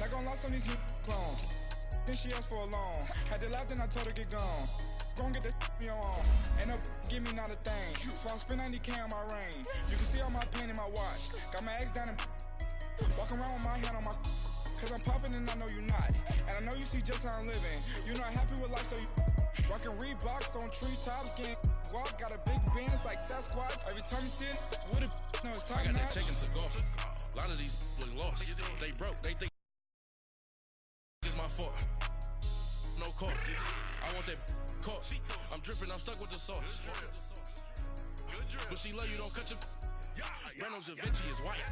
Not gonna lost on these new clones. Then she asked for a loan. Had to laugh, then I told her get gone. Gon' get that me on. Ain't no give me not a thing. So I spend 90K on my ring. You can see all my pain in my watch. Got my ex down and walking around with my hand on my. Cause I'm popping and I know you not. And I know you see just how I'm living. You not happy with life, so you rockin' Reeboks on treetops, getting guap. Got a big Benz like Sasquatch. Every time you see it, with it, no, it's top notch. I got that chicken to golf. A lot of these look lost. They broke. They think it's my fault. No court. I want that court. I'm dripping. I'm stuck with the sauce. But she love you. Don't cut your. Reynolds Da Vinci is white.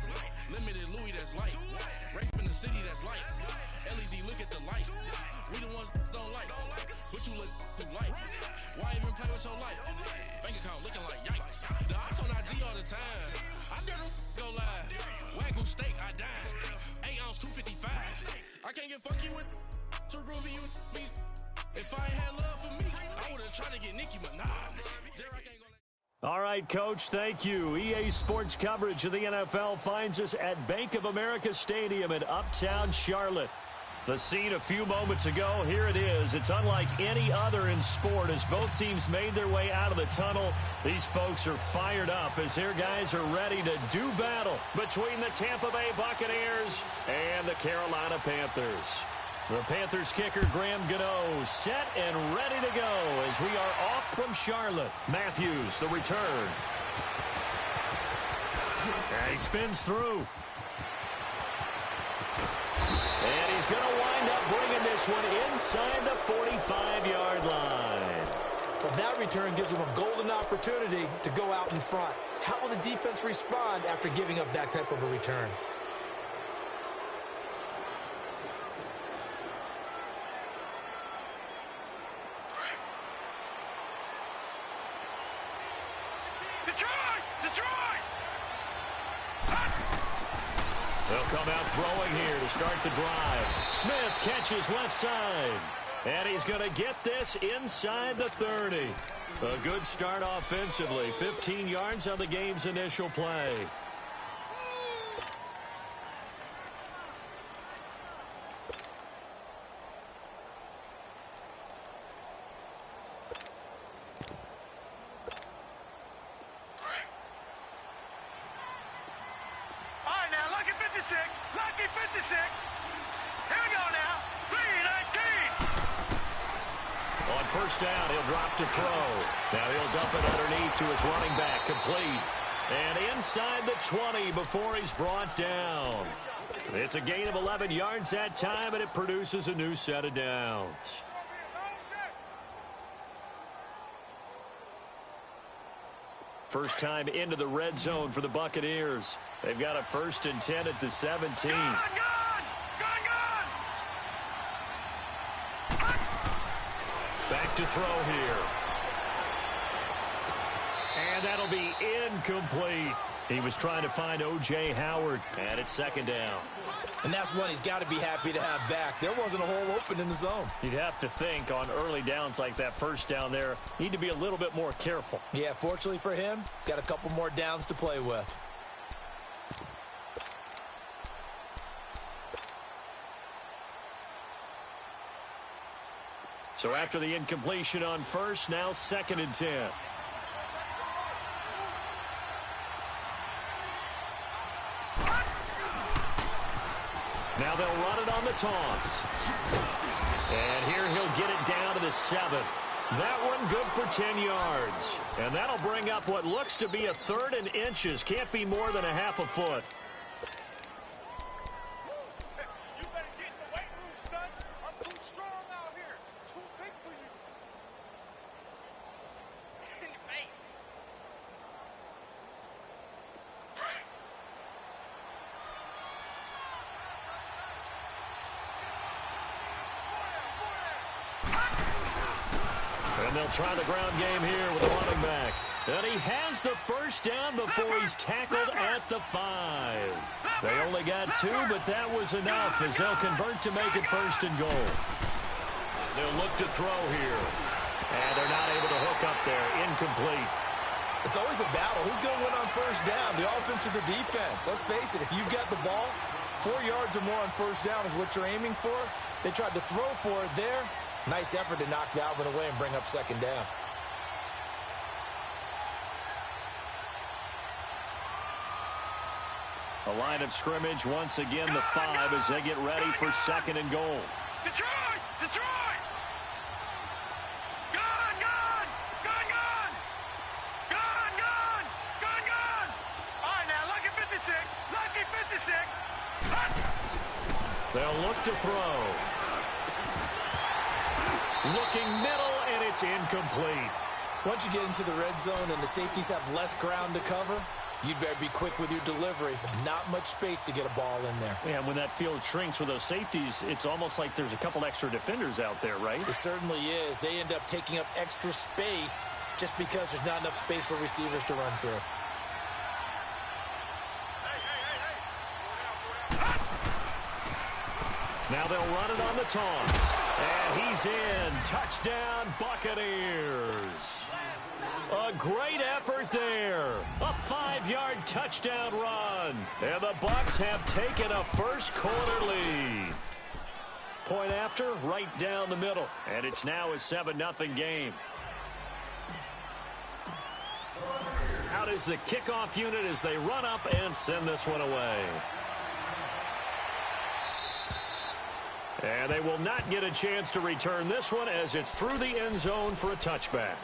Limited Louis, that's light. Rape in the city, that's light. LED, look at the light. We the ones don't like. But you look through light. Why even play with your life? Bank account looking like yikes. The ops on IG all the time. I dare them go live. Wagyu steak, I dine. 8 ounce, 255. I can't get fuck you with too groovy you me. If I ain't had love for me, I would've tried to get Nicki Minaj. All right, Coach, thank you. EA Sports coverage of the NFL finds us at Bank of America Stadium in Uptown Charlotte. The scene a few moments ago, here it is. It's unlike any other in sport as both teams made their way out of the tunnel. These folks are fired up as their guys are ready to do battle between the Tampa Bay Buccaneers and the Carolina Panthers. The Panthers kicker, Graham Gano, set and ready to go as we are off from Charlotte. Matthews, the return. And he spins through. And he's going to wind up bringing this one inside the 45-yard line. Well, that return gives them a golden opportunity to go out in front. How will the defense respond after giving up that type of a return? They'll come out throwing here to start the drive. Smith catches left side. And he's going to get this inside the 30. A good start offensively. 15 yards on the game's initial play. Lucky 56. Here we go now. 3-19. On first down, he'll drop to throw. Now he'll dump it underneath to his running back, complete. And inside the 20 before he's brought down. It's a gain of 11 yards that time, and it produces a new set of downs. First time into the red zone for the Buccaneers. They've got a 1st and 10 at the 17. Gone! Back to throw here. And that'll be incomplete. He was trying to find O.J. Howard, and it's 2nd down. And that's one he's got to be happy to have back. There wasn't a hole open in the zone. You'd have to think on early downs like that first down there, need to be a little bit more careful. Yeah, fortunately for him, got a couple more downs to play with. So after the incompletion on first, now 2nd and 10. Now they'll run it on the toss. And here he'll get it down to the 7. That one good for 10 yards. And that'll bring up what looks to be a 3rd and inches. Can't be more than a half a foot. You better get in the weight room, son. I'm too strong out here. Too big for you. In your face. And they'll try the ground game here with a running back. And he has the first down before he's tackled at the 5. They only got 2, but that was enough as they'll convert to make it 1st and goal. They'll look to throw here. And they're not able to hook up there. Incomplete. It's always a battle. Who's going to win on first down, the offense or the defense? Let's face it, if you've got the ball, 4 yards or more on first down is what you're aiming for. They tried to throw for it there. Nice effort to knock that one away and bring up second down. The line of scrimmage once again the 5 as they get ready for second and goal. Detroit! Detroit! Gun! Gun! Gun! Gun! Gun! Gun! Gun! Gun! All right, now, lucky 56. Lucky 56. They'll look to throw. Looking middle, and it's incomplete. Once you get into the red zone and the safeties have less ground to cover, you'd better be quick with your delivery. Not much space to get a ball in there. Yeah, when that field shrinks with those safeties, it's almost like there's a couple extra defenders out there, right? It certainly is. They end up taking up extra space just because there's not enough space for receivers to run through. Now they'll run it on the taunts. And he's in. Touchdown, Buccaneers. A great effort there. A 5-yard touchdown run. And the Bucs have taken a first quarter lead. Point after, right down the middle. And it's now a 7-0 game. Out is the kickoff unit as they run up and send this one away. And they will not get a chance to return this one as it's through the end zone for a touchback.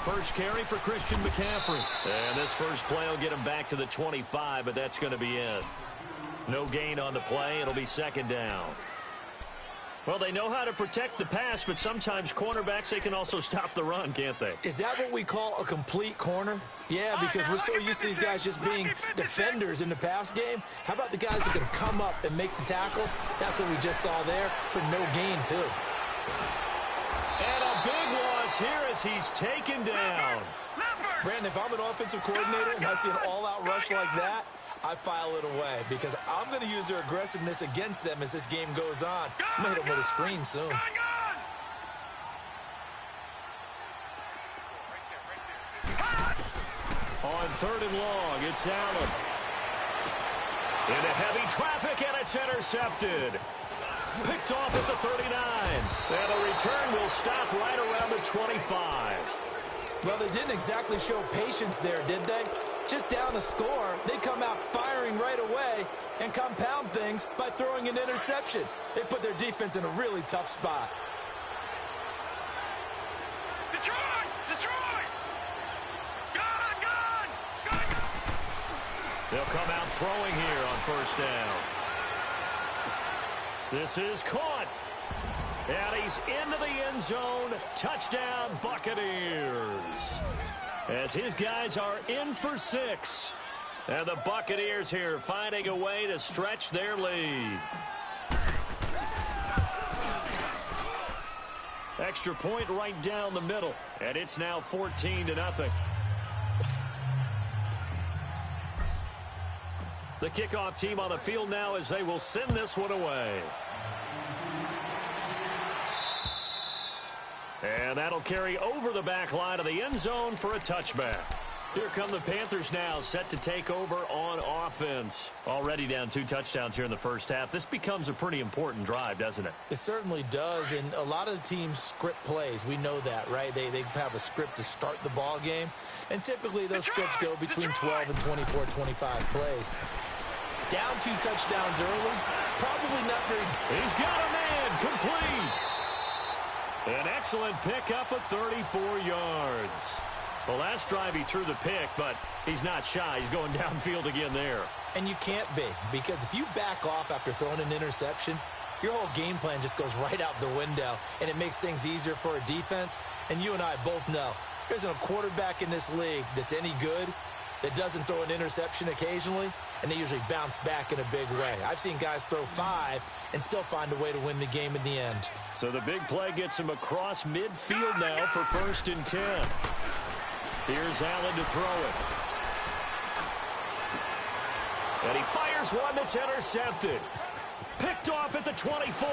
First carry for Christian McCaffrey. And this first play will get him back to the 25, but that's going to be it. No gain on the play. It'll be second down. Well, they know how to protect the pass, but sometimes cornerbacks, they can also stop the run, can't they? Is that what we call a complete corner? Yeah, because we're so used to these guys just being defenders in the pass game. How about the guys who can come up and make the tackles? That's what we just saw there for no gain, too. And a big loss here as he's taken down. Brandon, if I'm an offensive coordinator and I see an all-out rush like that, I file it away because I'm going to use their aggressiveness against them as this game goes on. I'm going to hit them with a screen soon. On third and long, it's Allen. Into heavy traffic, and it's intercepted. Picked off at the 39. And the return will stop right around the 25. Well, they didn't exactly show patience there, did they? Just down a score, they come out firing right away and compound things by throwing an interception. They put their defense in a really tough spot. Detroit! Detroit! Gun! They'll come out throwing here on first down. This is caught. And he's into the end zone. Touchdown, Buccaneers. As his guys are in for 6. And the Buccaneers here finding a way to stretch their lead. Extra point right down the middle. And it's now 14-0. The kickoff team on the field now as they will send this one away. And that'll carry over the back line of the end zone for a touchback. Here come the Panthers now, set to take over on offense. Already down 2 touchdowns here in the first half. This becomes a pretty important drive, doesn't it? It certainly does, and a lot of the teams script plays. We know that, right? They have a script to start the ball game, and typically those scripts go between 12 and 24, 25 plays. Down 2 touchdowns early, probably not very... He's got a man, complete. An excellent pickup of 34 yards. Well, last drive he threw the pick, but he's not shy. He's going downfield again there. And you can't be, because if you back off after throwing an interception, your whole game plan just goes right out the window, and it makes things easier for a defense. And you and I both know there isn't a quarterback in this league that's any good that doesn't throw an interception occasionally. and they usually bounce back in a big way. I've seen guys throw 5 and still find a way to win the game in the end. So the big play gets him across midfield now for 1st and 10. Here's Allen to throw it. And he fires one that's intercepted. Picked off at the 24.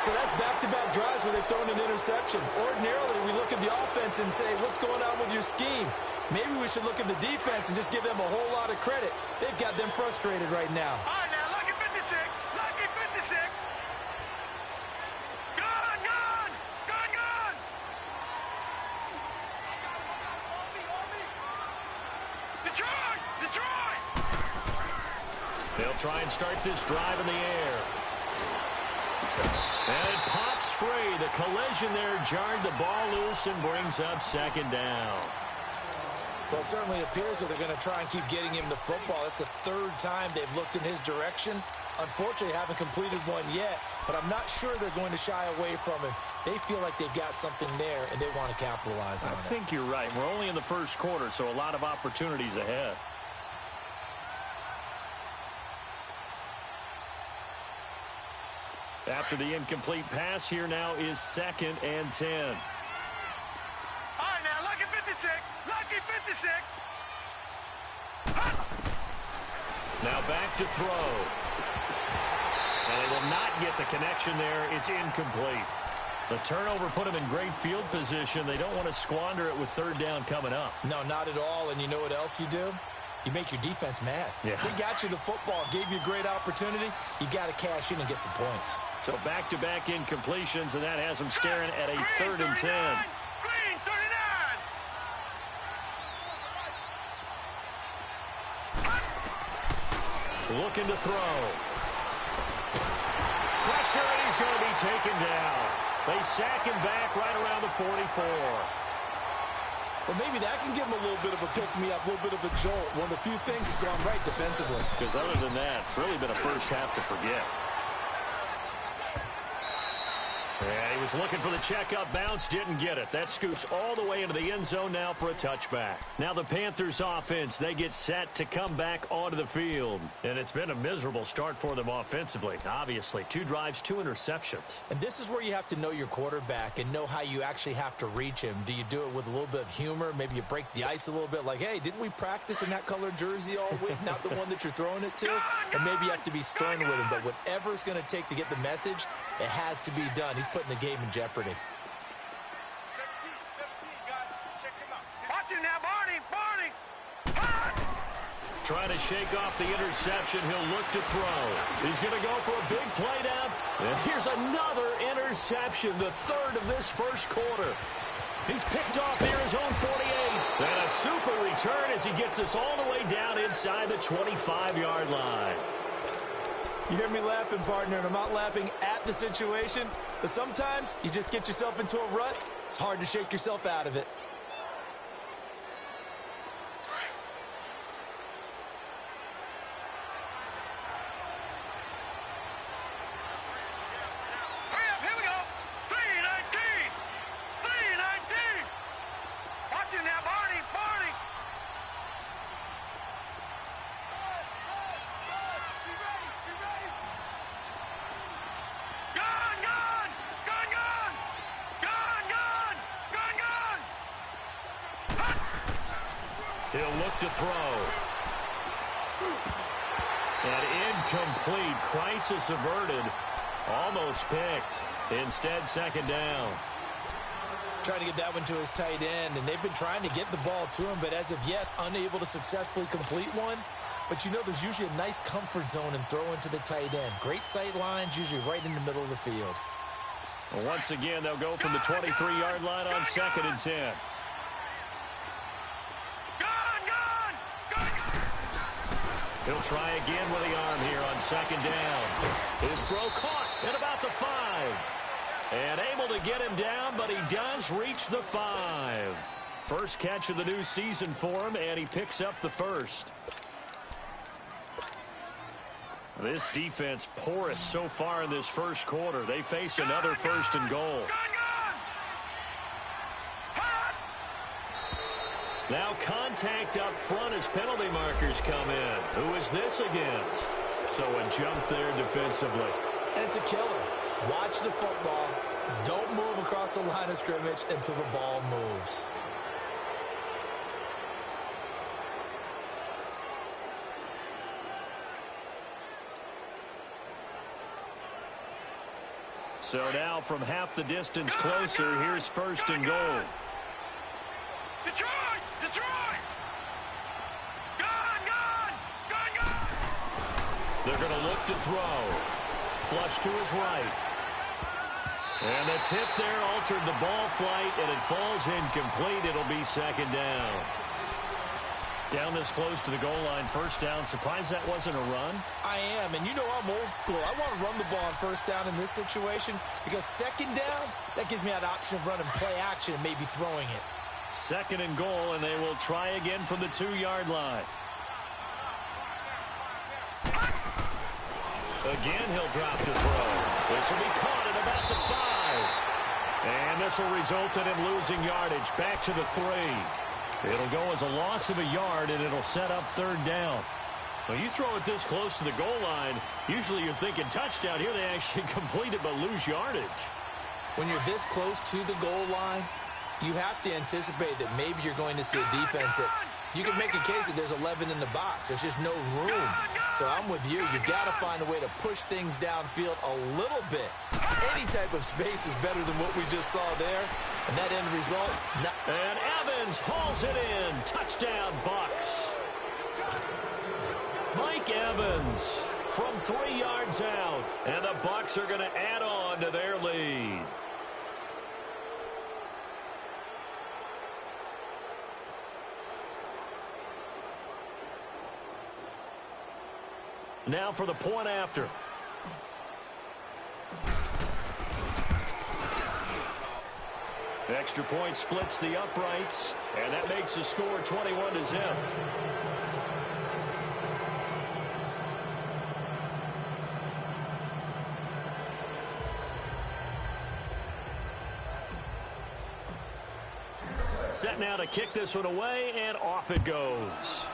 So that's back-to-back drives where they've thrown an interception. Ordinarily, we look at the offense and say, what's going on with your scheme? Maybe we should look at the defense and just give them a whole lot of credit. They've got them frustrated right now. All right, now, lucky 56. Lucky 56. Gone, gone. Gone, gone. Detroit! Detroit! They'll try and start this drive in the air. And it pops free. The collision there jarred the ball loose and brings up 2nd down. Well, it certainly appears that they're going to try and keep getting him the football. That's the 3rd time they've looked in his direction. Unfortunately, haven't completed one yet, but I'm not sure they're going to shy away from him. They feel like they've got something there, and they want to capitalize on it. I think you're right. We're only in the 1st quarter, so a lot of opportunities ahead. After the incomplete pass, here now is 2nd and 10. All right, now, lucky 56. Lucky 56. Now back to throw. And they will not get the connection there. It's incomplete. The turnover put them in great field position. They don't want to squander it with 3rd down coming up. No, not at all. And you know what else you do? You make your defense mad. Yeah. They got you the football, gave you a great opportunity. You got to cash in and get some points. So back-to-back incompletions, and that has them staring at a 3rd and 10. Green 39. Looking to throw. Pressure, and he's going to be taken down. They sack him back right around the 44. Well, maybe that can give him a little bit of a pick-me-up, a little bit of a jolt. One of the few things that's gone right defensively. Because other than that, it's really been a first half to forget. Yeah, he was looking for the checkup bounce, didn't get it. That scoots all the way into the end zone now for a touchback. Now the Panthers offense, they get set to come back onto the field. And it's been a miserable start for them offensively. Obviously, 2 drives, 2 interceptions. And this is where you have to know your quarterback and know how you actually have to reach him. Do you do it with a little bit of humor? Maybe you break the ice a little bit like, hey, didn't we practice in that color jersey all week? Not the one that you're throwing it to? And maybe you have to be stern with him. But whatever it's going to take to get the message, it has to be done. He's putting the game in jeopardy. 17, guys. Check him out. Watch him now, Barney. Barney. Trying to shake off the interception. He'll look to throw. He's going to go for a big play down. And here's another interception, the 3rd of this 1st quarter. He's picked off near his own 48. And a super return as he gets us all the way down inside the 25-yard line. You hear me laughing, partner, and I'm not laughing at the situation, but sometimes you just get yourself into a rut. It's hard to shake yourself out of it. Hurry up, here we go. 319. 319. Watch him now, Barney. Barney. Gone, gone. Gone, gone. Gone, gone. Gone, gone. He'll look to throw. And incomplete. Crisis averted. Almost picked. Instead, 2nd down. Trying to get that one to his tight end, and they've been trying to get the ball to him, but as of yet, unable to successfully complete one. But you know there's usually a nice comfort zone in throwing to the tight end. Great sight lines, usually right in the middle of the field. Well, once again, they'll go from the 23-yard line on 2nd and 10. Gone, gone. Gone, gone. He'll try again with the arm here on 2nd down. His throw caught at about the 5. And able to get him down, but he does reach the 5. First catch of the new season for him, and he picks up the 1st. This defense porous so far in this 1st quarter. They face another 1st and goal. Now contact up front as penalty markers come in. Who is this against? So a jump there defensively. And it's a killer. Watch the football. Don't move across the line of scrimmage until the ball moves. So now from half the distance closer, here's first and goal. Detroit! Detroit! Gone! Gone! Gone! Gone! They're going to look to throw. Flush to his right. And the tip there altered the ball flight, and it falls incomplete. It'll be second down. Down this close to the goal line, first down. Surprised that wasn't a run? I am, and you know I'm old school. I want to run the ball on first down in this situation because second down, that gives me that option of running play action and maybe throwing it. Second and goal, and they will try again from the 2-yard line. Again, he'll drop to throw. This will be caught at about the 5. And this will result in him losing yardage. Back to the 3. It'll go as a loss of a yard, and it'll set up third down. When you throw it this close to the goal line, usually you're thinking touchdown. Here they actually complete it but lose yardage. When you're this close to the goal line, you have to anticipate that maybe you're going to see a defense that you can make a case that there's 11 in the box. There's just no room. So I'm with you. You've got to find a way to push things downfield a little bit. Any type of space is better than what we just saw there. And that end result. And Evans hauls it in. Touchdown, Bucs. Mike Evans from 3 yards out. And the Bucs are going to add on to their lead. Now for the point after. Extra point splits the uprights, and that makes the score 21-0. Set now to kick this one away, and off it goes.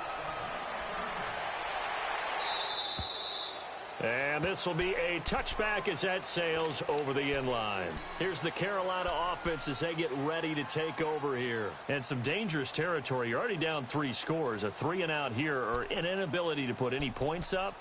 And this will be a touchback as that sails over the end line. Here's the Carolina offense as they get ready to take over here. And some dangerous territory. You're already down 3 scores. A 3-and-out here, or an inability to put any points up.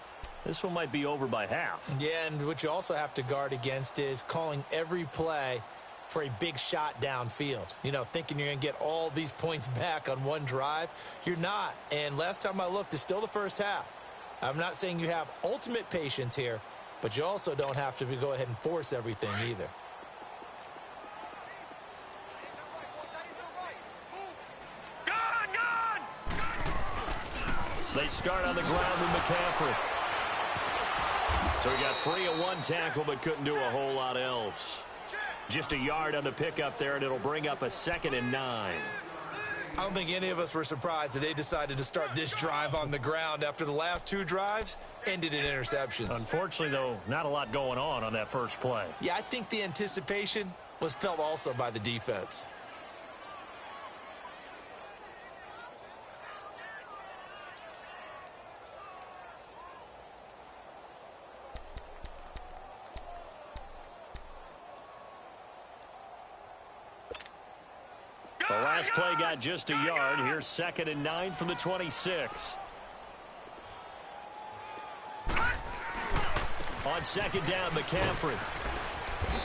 This one might be over by half. Yeah, and what you also have to guard against is calling every play for a big shot downfield. You know, thinking you're going to get all these points back on one drive. You're not. And last time I looked, it's still the first half. I'm not saying you have ultimate patience here, but you also don't have to go ahead and force everything either. They start on the ground with McCaffrey. So he got free of 1 tackle but couldn't do a whole lot else. Just a yard on the pickup there, and it'll bring up a 2nd and 9. I don't think any of us were surprised that they decided to start this drive on the ground after the last 2 drives ended in interceptions. Unfortunately, though, not a lot going on that first play. Yeah, I think the anticipation was felt also by the defense. The last play got just a yard. Here's 2nd and 9 from the 26. On 2nd down, McCaffrey.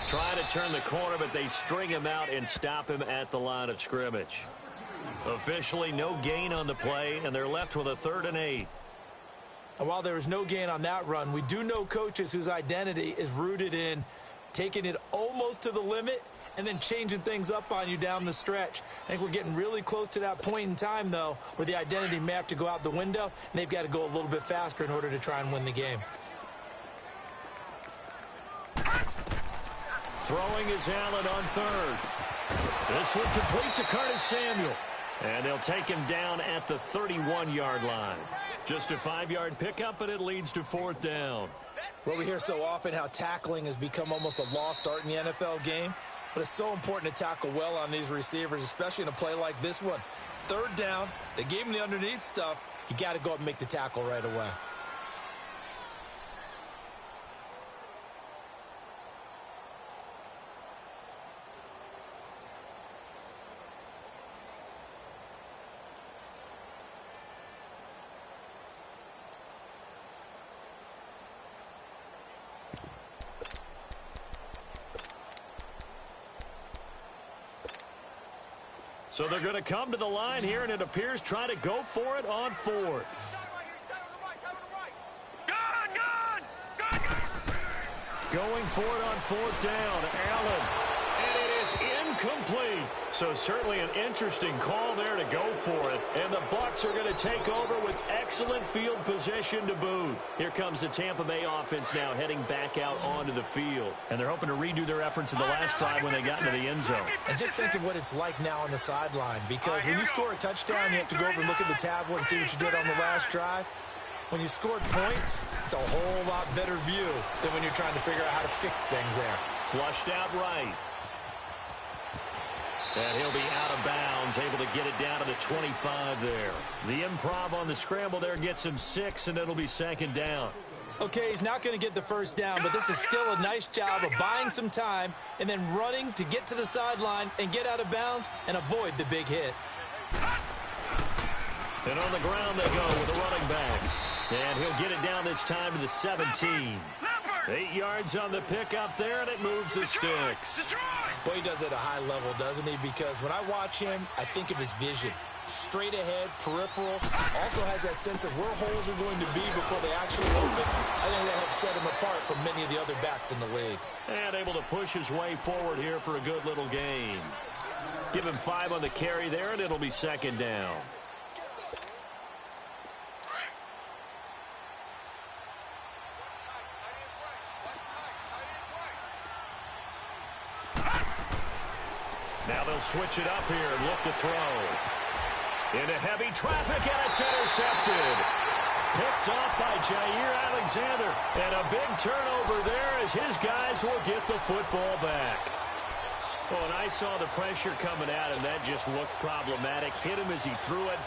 Trying to turn the corner, but they string him out and stop him at the line of scrimmage. Officially, no gain on the play, and they're left with a 3rd and 8. And while there was no gain on that run, we do know coaches whose identity is rooted in taking it almost to the limit and then changing things up on you down the stretch. I think we're getting really close to that point in time, though, where the identity may have to go out the window, and they've got to go a little bit faster in order to try and win the game. Throwing is Allen on 3rd. This one complete to Curtis Samuel. And they'll take him down at the 31-yard line. Just a 5-yard pickup, but it leads to 4th down. Well, we hear so often how tackling has become almost a lost art in the NFL game. But it's so important to tackle well on these receivers, especially in a play like this one. Third down, they gave him the underneath stuff. You got to go up and make the tackle right away. So they're going to come to the line here, and it appears try to go for it on fourth. Going for it on fourth down, Allen. And it is incomplete. So certainly an interesting call there to go for it. And the Bucs are going to take over with excellent field position to boot. Here comes the Tampa Bay offense now heading back out onto the field. And they're hoping to redo their efforts in the last drive when they got into the end zone. And just think of what it's like now on the sideline. Because when you score a touchdown, you have to go over and look at the tablet and see what you did on the last drive. When you scored points, it's a whole lot better view than when you're trying to figure out how to fix things there. Flushed out right. And he'll be out of bounds, able to get it down to the 25 there. The improv on the scramble there gets him 6, and it'll be second down. Okay, he's not going to get the first down, but this is still a nice job of buying some time and then running to get to the sideline and get out of bounds and avoid the big hit. And on the ground they go with a running back. And he'll get it down this time to the 17. 8 yards on the pickup there, and it moves the sticks. Boy, he does it at a high level, doesn't he? Because when I watch him, I think of his vision. Straight ahead, peripheral. Also has that sense of where holes are going to be before they actually open. I think that helps set him apart from many of the other backs in the league. And able to push his way forward here for a good little gain. Give him 5 on the carry there, and it'll be second down. Now they'll switch it up here and look to throw. Into heavy traffic, and it's intercepted. Picked off by Jair Alexander. And a big turnover there as his guys will get the football back. Well, and I saw the pressure coming at him. That just looked problematic. Hit him as he threw it,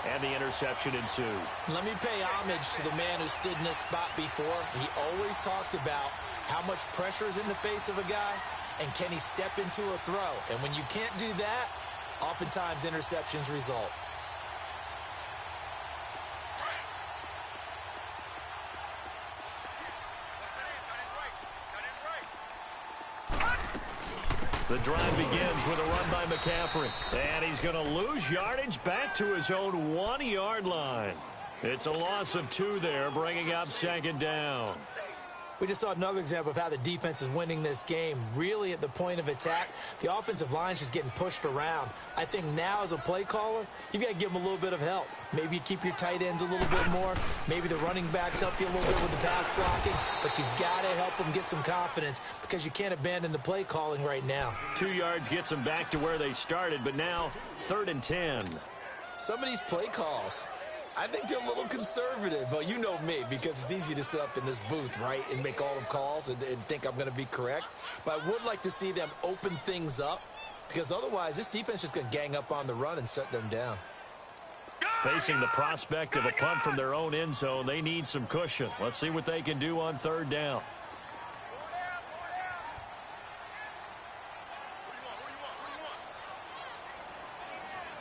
and the interception ensued. Let me pay homage to the man who stood in this spot before. He always talked about how much pressure is in the face of a guy. And can he step into a throw? And when you can't do that, oftentimes interceptions result. The drive begins with a run by McCaffrey. And he's going to lose yardage back to his own 1-yard line. It's a loss of 2 there, bringing up second down. We just saw another example of how the defense is winning this game. Really at the point of attack, the offensive line's just getting pushed around. I think now as a play caller, you've got to give them a little bit of help. Maybe you keep your tight ends a little bit more. Maybe the running backs help you a little bit with the pass blocking. But you've got to help them get some confidence because you can't abandon the play calling right now. 2 yards gets them back to where they started, but now 3rd and 10. Some of these play calls, I think they're a little conservative, but you know me, because it's easy to sit up in this booth, right, and make all the calls and think I'm going to be correct. But I would like to see them open things up, because otherwise this defense is going to gang up on the run and shut them down. Facing the prospect of a punt from their own end zone, they need some cushion. Let's see what they can do on 3rd down.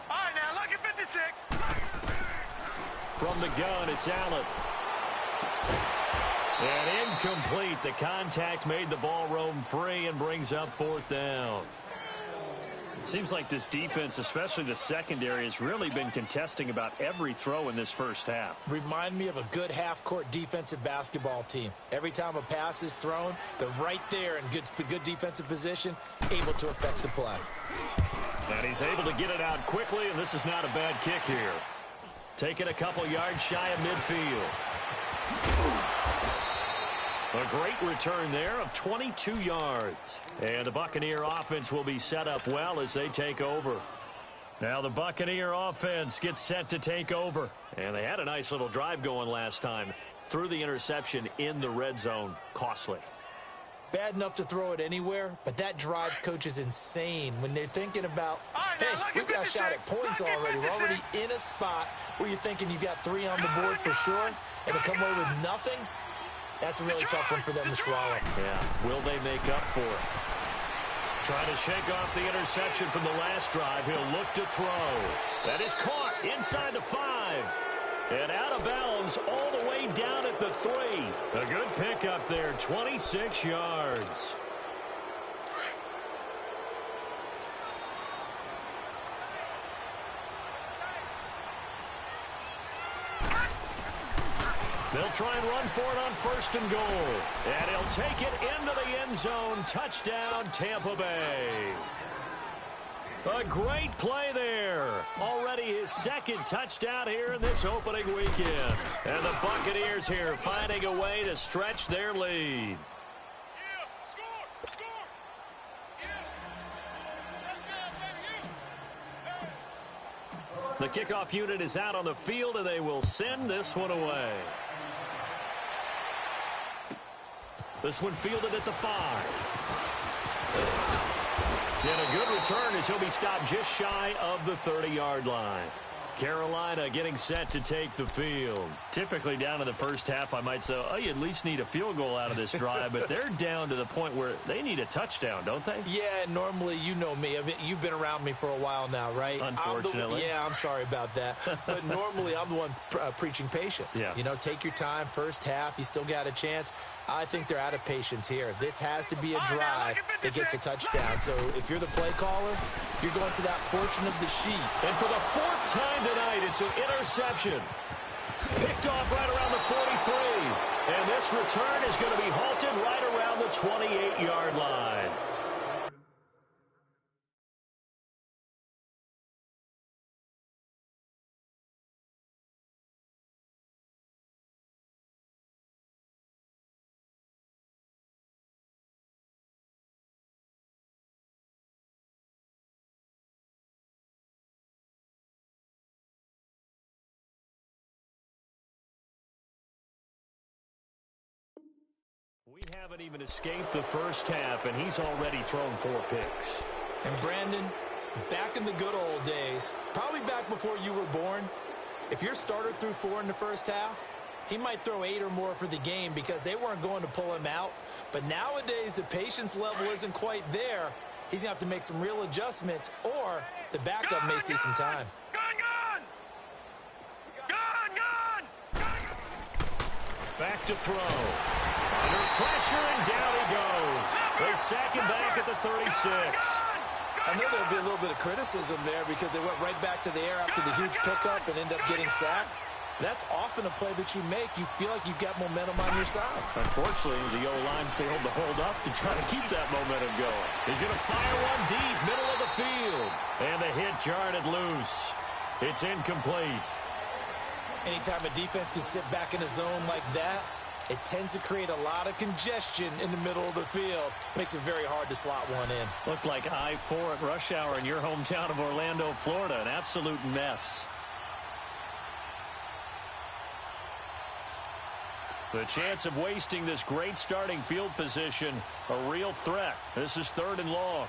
All right, now, look at 56. From the gun, it's Allen. And incomplete. The contact made the ball roam free and brings up 4th down. Seems like this defense, especially the secondary, has really been contesting about every throw in this first half. Remind me of a good half-court defensive basketball team. Every time a pass is thrown, they're right there in good defensive position, able to affect the play. And he's able to get it out quickly, and this is not a bad kick here. Taking a couple yards shy of midfield. A great return there of 22 yards. And the Buccaneer offense will be set up well as they take over. Now the Buccaneer offense gets set to take over. And they had a nice little drive going last time. Through the interception in the red zone. Costly. bad enough to throw it anywhere, but that drives coaches insane when they're thinking about, hey, we've got a shot at points already. We're already in a spot where you're thinking you got 3 on the board for sure, and to come away with nothing, that's a really tough one for them to swallow. Yeah, will they make up for it? Trying to shake off the interception from the last drive. He'll look to throw. That is caught inside the 5. And out of bounds all the way down at the 3. A good pickup there, 26 yards. They'll try and run for it on 1st and goal. And he'll take it into the end zone. Touchdown, Tampa Bay. A great play there. Already his 2nd touchdown here in this opening weekend. And the Buccaneers here finding a way to stretch their lead. The kickoff unit is out on the field, and they will send this one away. This one fielded at the 5. And a good return as he'll be stopped just shy of the 30-yard line. Carolina getting set to take the field. Typically down in the first half, I might say, oh, you at least need a field goal out of this drive, but they're down to the point where they need a touchdown, don't they? Yeah, normally, you know me. I mean, you've been around me for a while now, right? Unfortunately. I'm sorry about that. But normally, I'm the one preaching patience. Yeah. You know, take your time, first half, you still got a chance. I think they're out of patience here. This has to be a drive that gets a touchdown. So if you're the play caller, you're going to that portion of the sheet. And for the 4th time tonight, it's an interception. Picked off right around the 43. And this return is going to be halted right around the 28-yard line. We haven't even escaped the first half, and he's already thrown 4 picks. And Brandon, back in the good old days, probably back before you were born, if your starter threw 4 in the first half, he might throw 8 or more for the game because they weren't going to pull him out. But nowadays, the patience level isn't quite there. He's going to have to make some real adjustments, or the backup may see some time. Back to throw. Under pressure, and down he goes. They sack him back at the 36. I know there'll be a little bit of criticism there because they went right back to the air after the huge pickup and end up getting sacked. That's often a play that you make. You feel like you've got momentum on your side. Unfortunately, the O-line failed to hold up to try to keep that momentum going. He's going to fire one deep, middle of the field. And the hit jarred it loose. It's incomplete. Anytime a defense can sit back in a zone like that, it tends to create a lot of congestion in the middle of the field. Makes it very hard to slot one in. Looked like I-4 at rush hour in your hometown of Orlando, Florida. An absolute mess. The chance of wasting this great starting field position, a real threat. This is 3rd and long.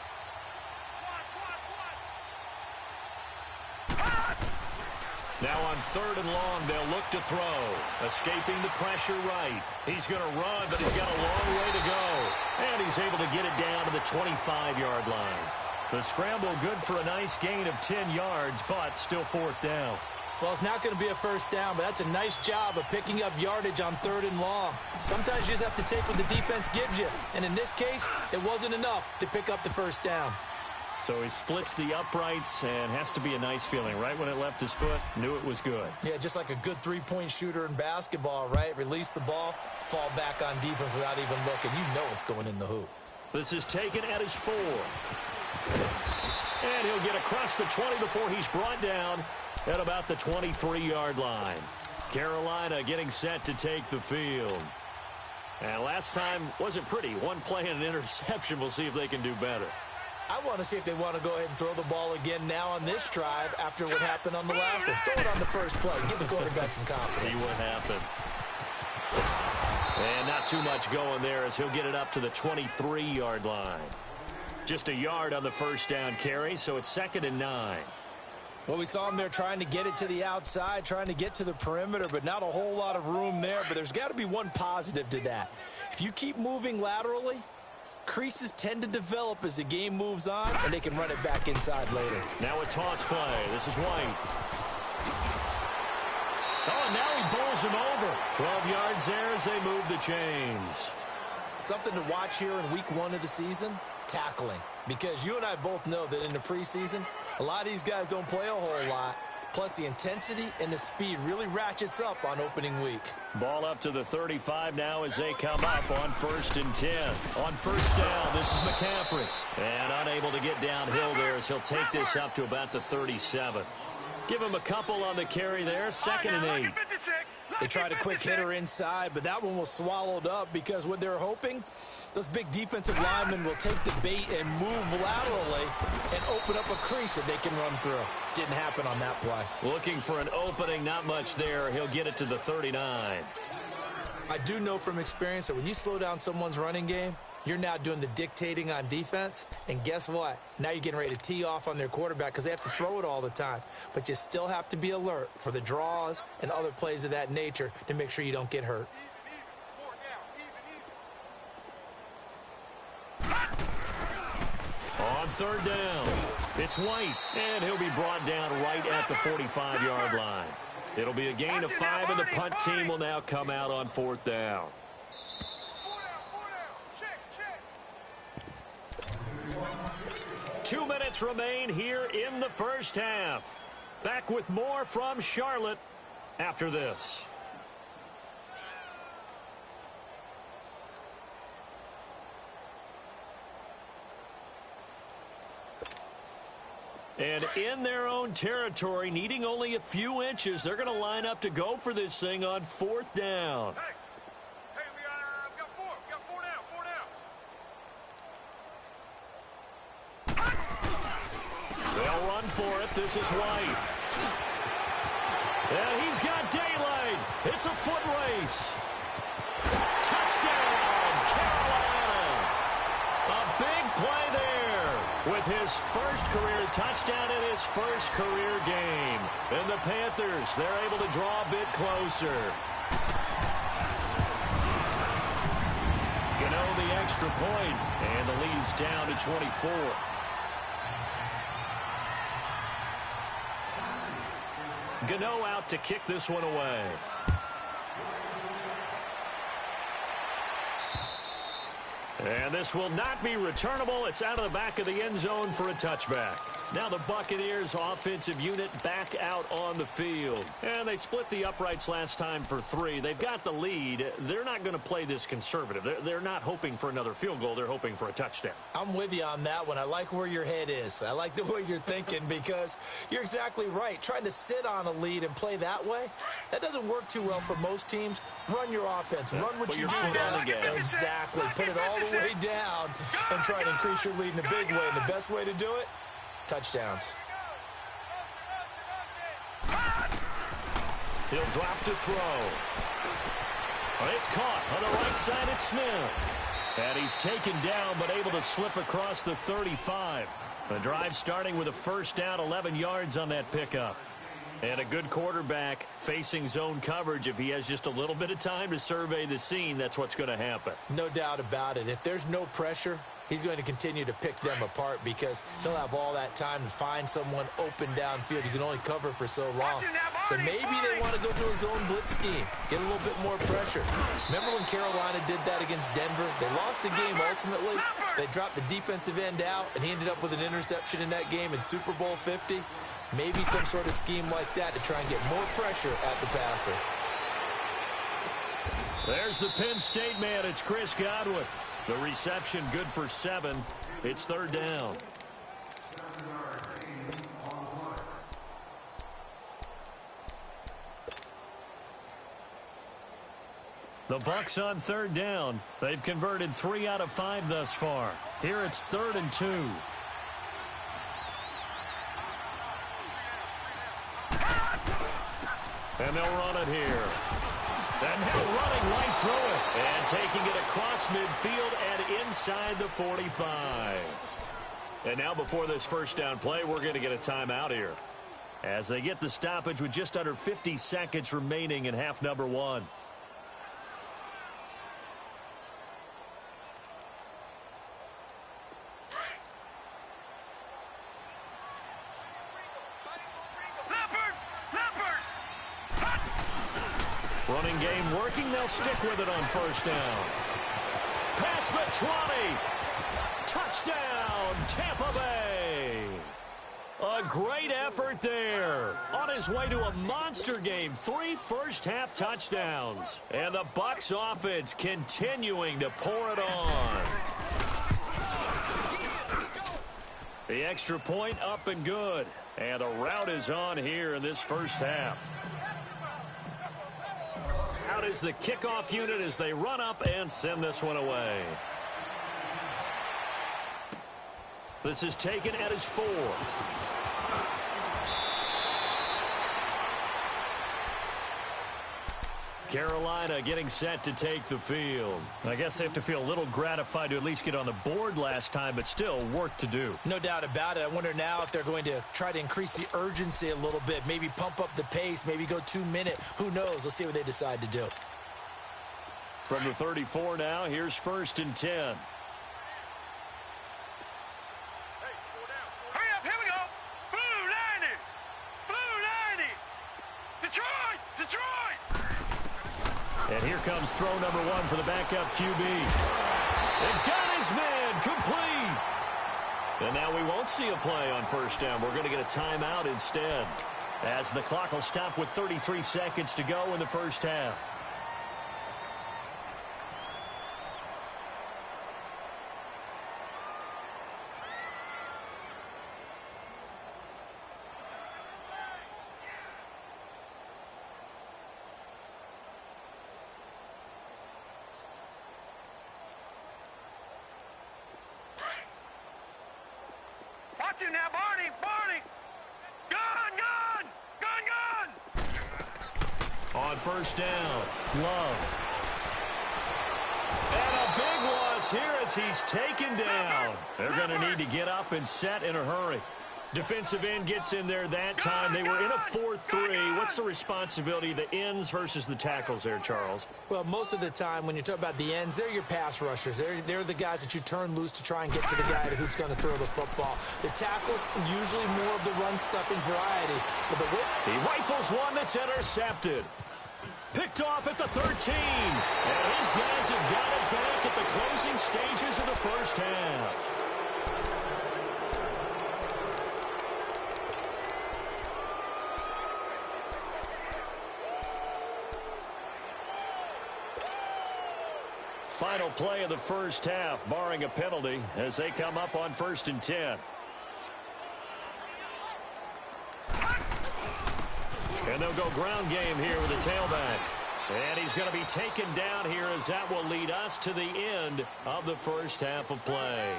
Now on 3rd and long, they'll look to throw. Escaping the pressure right. He's going to run, but he's got a long way to go. And he's able to get it down to the 25-yard line. The scramble good for a nice gain of 10 yards, but still 4th down. Well, it's not going to be a first down, but that's a nice job of picking up yardage on 3rd and long. Sometimes you just have to take what the defense gives you. And in this case, it wasn't enough to pick up the first down. So he splits the uprights and has to be a nice feeling. Right when it left his foot, knew it was good. Yeah, just like a good three-point shooter in basketball, right? Release the ball, fall back on defense without even looking. You know it's going in the hoop. This is taken at his 4. And he'll get across the 20 before he's brought down at about the 23-yard line. Carolina getting set to take the field. And last time wasn't pretty. One play and an interception. We'll see if they can do better. I want to see if they want to go ahead and throw the ball again now on this drive after what happened on the last one. Throw it on the first play. Give the quarterback some confidence. See what happens. And not too much going there as he'll get it up to the 23-yard line. Just a yard on the first down carry, so it's 2nd and 9. Well, we saw him there trying to get it to the outside, trying to get to the perimeter, but not a whole lot of room there. But there's got to be one positive to that. If you keep moving laterally, creases tend to develop as the game moves on, and they can run it back inside later. Now a toss play. This is White. Oh, and now he bowls him over. 12 yards there as they move the chains. Something to watch here in week 1 of the season, tackling. Because you and I both know that in the preseason, a lot of these guys don't play a whole lot. Plus, the intensity and the speed really ratchets up on opening week. Ball up to the 35 now as they come up on 1st and 10. On first down, this is McCaffrey. And unable to get downhill there as he'll take this up to about the 37. Give him a couple on the carry there, 2nd and 8. They tried a quick hitter inside, but that one was swallowed up because what they're hoping, those big defensive linemen will take the bait and move laterally and open up a crease that they can run through. Didn't happen on that play. Looking for an opening, not much there. He'll get it to the 39. I do know from experience that when you slow down someone's running game, you're now doing the dictating on defense, and guess what? Now you're getting ready to tee off on their quarterback because they have to throw it all the time. But you still have to be alert for the draws and other plays of that nature to make sure you don't get hurt. On 3rd down, it's White, and he'll be brought down right at the 45-yard line. It'll be a gain of 5, and the punt team will now come out on 4th down. Two minutes remain here in the first half. Back with more from Charlotte after this. And in their own territory, needing only a few inches, they're going to line up to go for this thing on 4th down. Hey, we got 4. We got 4 down. 4 down. They'll run for it. This is White. And he's got daylight. It's a foot race. Touchdown, Carolina. A big play there with his first career touchdown in his first career game. And the Panthers, they're able to draw a bit closer. Gano the extra point, and the lead's down to 24. Gano out to kick this one away. And this will not be returnable. It's out of the back of the end zone for a touchback. Now the Buccaneers offensive unit back out on the field. And they split the uprights last time for 3. They've got the lead. They're not going to play this conservative. They're not hoping for another field goal. They're hoping for a touchdown. I'm with you on that one. I like where your head is. I like the way you're thinking because you're exactly right. Trying to sit on a lead and play that way, that doesn't work too well for most teams. Run your offense. Run what you do best. Exactly. Put it all the way down and try to increase your lead in a big way. And the best way to do it, touchdowns. He'll drop to throw. It's caught on the right side. It's Smith. And he's taken down but able to slip across the 35. The drive starting with a first down, 11 yards on that pickup. And a good quarterback facing zone coverage. If he has just a little bit of time to survey the scene, that's what's going to happen. No doubt about it. If there's no pressure, he's going to continue to pick them apart because he'll have all that time to find someone open downfield. You can only cover for so long. So maybe they want to go to a zone blitz scheme, get a little bit more pressure. Remember when Carolina did that against Denver? They lost the game ultimately. They dropped the defensive end out, and he ended up with an interception in that game in Super Bowl 50. Maybe some sort of scheme like that to try and get more pressure at the passer. There's the Penn State man. It's Chris Godwin. The reception good for 7. It's 3rd down. The Bucs on 3rd down. They've converted 3 out of 5 thus far. Here it's 3rd and 2. And they'll run it here. And now running right through it. And taking it across midfield and inside the 45. And now before this first down play, we're going to get a timeout here, as they get the stoppage with just under 50 seconds remaining in half number 1. Running game working. They'll stick with it on first down. Past the 20. Touchdown, Tampa Bay. A great effort there. On his way to a monster game. 3 first-half touchdowns. And the Bucs offense continuing to pour it on. The extra point up and good. And the route is on here in this first half. Out is the kickoff unit as they run up and send this one away. This is taken at his 4. Carolina getting set to take the field. I guess they have to feel a little gratified to at least get on the board last time, but still work to do. No doubt about it. I wonder now if they're going to try to increase the urgency a little bit, maybe pump up the pace, maybe go 2-minute. Who knows? Let's see what they decide to do. From the 34 now, here's 1st and 10. Hurry up, here we go. Blue 90. Blue 90. Detroit, Detroit. And here comes throw number 1 for the backup QB. It got his man complete. And now we won't see a play on first down. We're going to get a timeout instead, as the clock will stop with 33 seconds to go in the first half. Watch it now, Barney, Barney. Gun, gun, gun, gun. On first down, Love. And a big loss here as he's taken down. They're going to need to get up and set in a hurry. Defensive end gets in there that time. They were in a 4-3. What's the responsibility of the ends versus the tackles there, Charles? Well, most of the time when you talk about the ends, they're your pass rushers. They're the guys that you turn loose to try and get to the guy who's going to throw the football. The tackles, usually more of the run-stuffing variety. But he rifles one that's intercepted. Picked off at the 13. And his guys have got it back at the closing stages of the first half. Final play of the first half, barring a penalty, as they come up on 1st and 10. And they'll go ground game here with the tailback. And he's going to be taken down here, as that will lead us to the end of the first half of play.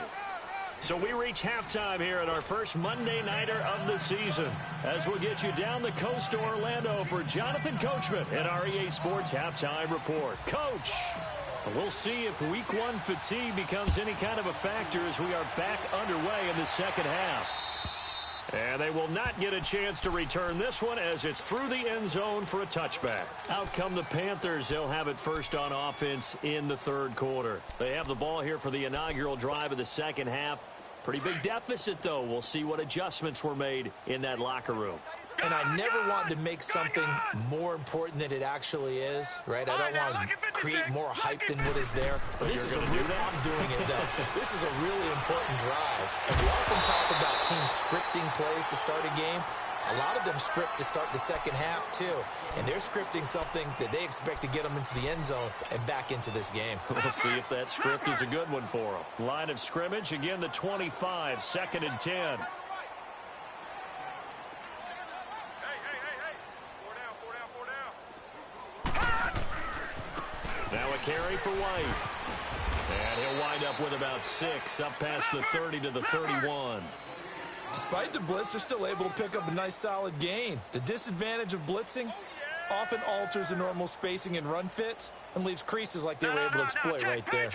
So we reach halftime here at our first Monday Nighter of the season, as we'll get you down the coast to Orlando for Jonathan Coachman at our EA Sports Halftime Report. Coach, we'll see if Week 1 fatigue becomes any kind of a factor as we are back underway in the second half. And they will not get a chance to return this one, as it's through the end zone for a touchback. Out come the Panthers. They'll have it first on offense in the third quarter. They have the ball here for the inaugural drive of the second half. Pretty big deficit, though. We'll see what adjustments were made in that locker room. And I never want to make something more important than it actually is, right? I don't want to create more hype than what is there. But this is I'm doing it, though. This is a really important drive. And we often talk about teams scripting plays to start a game. A lot of them script to start the second half, too. And they're scripting something that they expect to get them into the end zone and back into this game. We'll see if that script is a good one for them. Line of scrimmage, again, the 25, 2nd and 10. Now a carry for White. And he'll wind up with about 6, up past the 30 to the 31. Despite the blitz, they're still able to pick up a nice solid gain. The disadvantage of blitzing, often alters the normal spacing and run fits and leaves creases like they were able to exploit right there.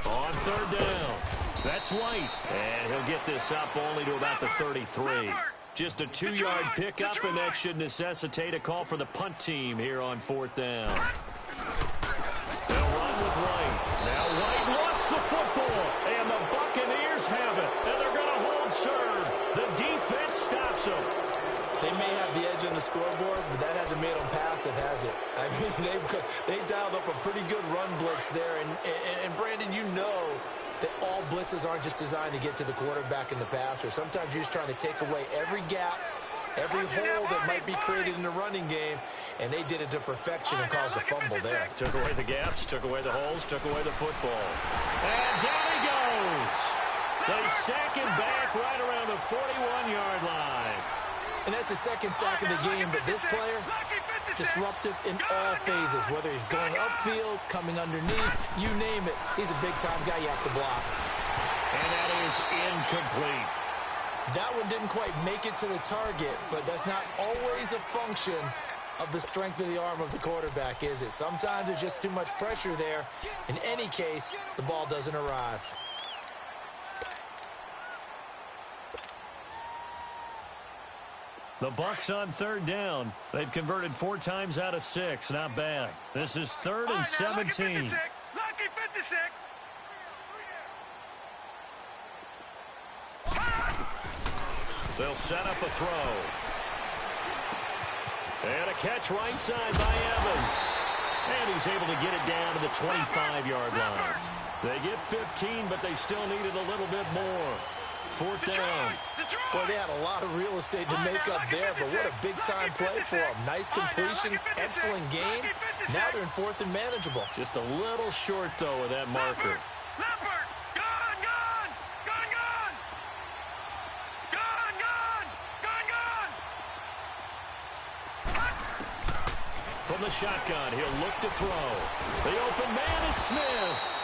On third down, that's White. And he'll get this up only to about the 33. Just a 2-yard pickup, and that should necessitate a call for the punt team here on fourth down. They'll run with White. Now White lost the football, and the Buccaneers have it. And they're going to hold serve. The defense stops them. They may have the edge on the scoreboard, but that hasn't made them passive, has it? I mean, they dialed up a pretty good run blitz there. And Brandon, you know that all blitzes aren't just designed to get to the quarterback and the passer. Sometimes you're just trying to take away every gap, every hole that might be created in the running game, and they did it to perfection and caused a fumble there. Took away the gaps, took away the holes, took away the football. And down he goes. They sack him back right around the 41-yard line. And that's the second sack of the game, but this player, disruptive in all phases, whether he's going upfield, coming underneath, you name it. He's a big-time guy you have to block. And that is incomplete. That one didn't quite make it to the target, but that's not always a function of the strength of the arm of the quarterback, is it? Sometimes there's just too much pressure there. In any case, the ball doesn't arrive. The Bucs on third down. They've converted 4 times out of 6. Not bad. This is 3rd and 17. Lucky 56. They'll set up a throw. And a catch right side by Evans. And he's able to get it down to the 25-yard line. They get 15, but they still needed a little bit more. 4th down. Boy, they had a lot of real estate to make up there, but what a big-time play for them. Nice completion, excellent game. Now they're in 4th and manageable. Just a little short, though, of that marker. From the shotgun, he'll look to throw. The open man is Smith.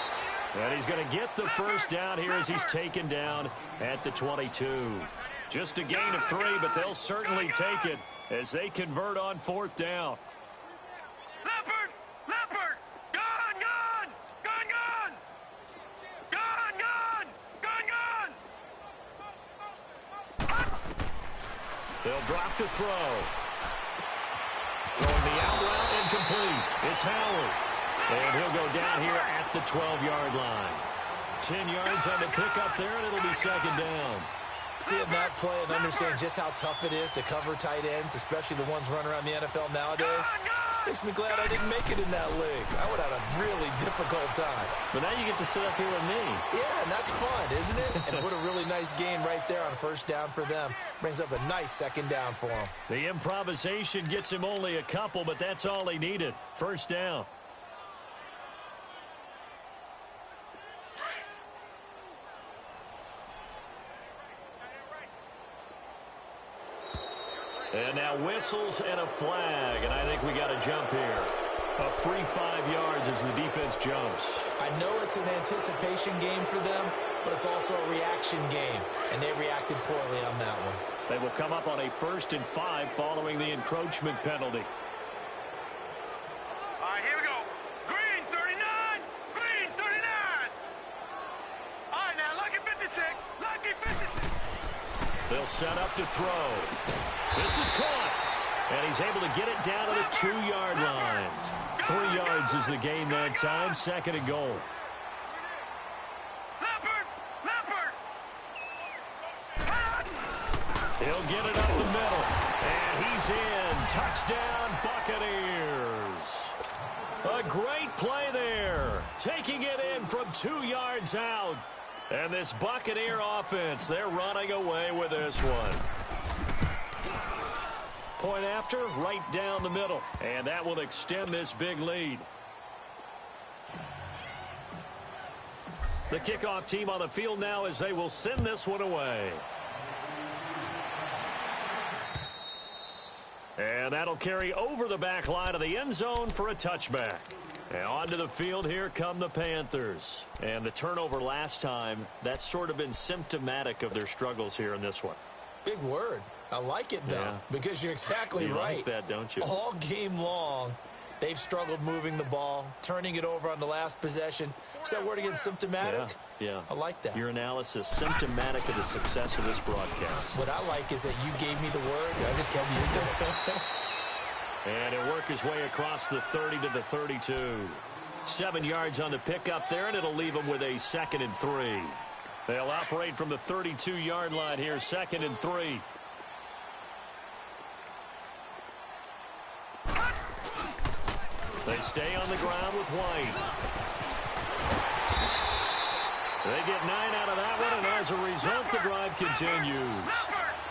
And he's going to get the first down here as he's taken down at the 22. Just a gain of 3, but they'll certainly take it as they convert on 4th down. Leopard! Gun! They'll drop to throw. Throwing the out route incomplete. It's Howard. And he'll go down here at the 12-yard line. 10 yards on the pickup there, and it'll be 2nd down. Seeing that play and understand just how tough it is to cover tight ends, especially the ones running around the NFL nowadays, makes me glad I didn't make it in that league. I would have had a really difficult time. But now you get to sit up here with me. Yeah, and that's fun, isn't it? And what a really nice game right there on 1st down for them. Brings up a nice 2nd down for them. The improvisation gets him only a couple, but that's all he needed. 1st down. And now whistles and a flag, and I think we got a jump here. A free 5 yards as the defense jumps. I know it's an anticipation game for them, but it's also a reaction game, and they reacted poorly on that one. They will come up on a 1st and 5 following the encroachment penalty. All right, here we go. Green 39. All right, now, lucky 56. They'll set up to throw. This is caught. And he's able to get it down to the 2-yard line. 3 yards is the gain that time. 2nd and goal. Leopard! He'll get it up the middle. And he's in. Touchdown, Buccaneers. A great play there. Taking it in from 2 yards out. And this Buccaneer offense, they're running away with this one. Point after, right down the middle. And that will extend this big lead. The kickoff team on the field now as they will send this one away. And that'll carry over the back line of the end zone for a touchback. And onto the field, here come the Panthers. And the turnover last time, that's sort of been symptomatic of their struggles here in this one. Big word. I like it, though, because you're exactly right. You like that, don't you? All game long, they've struggled moving the ball, turning it over on the last possession. Is that word again, symptomatic? Yeah. I like that. Your analysis, symptomatic of the success of this broadcast. What I like is that you gave me the word, I just kept using it. And he'll work his way across the 30 to the 32. 7 yards on the pickup there, and it'll leave him with a 2nd and 3. They'll operate from the 32-yard line here, 2nd and 3. They stay on the ground with White. They get 9 out of that one, and as a result, the drive continues.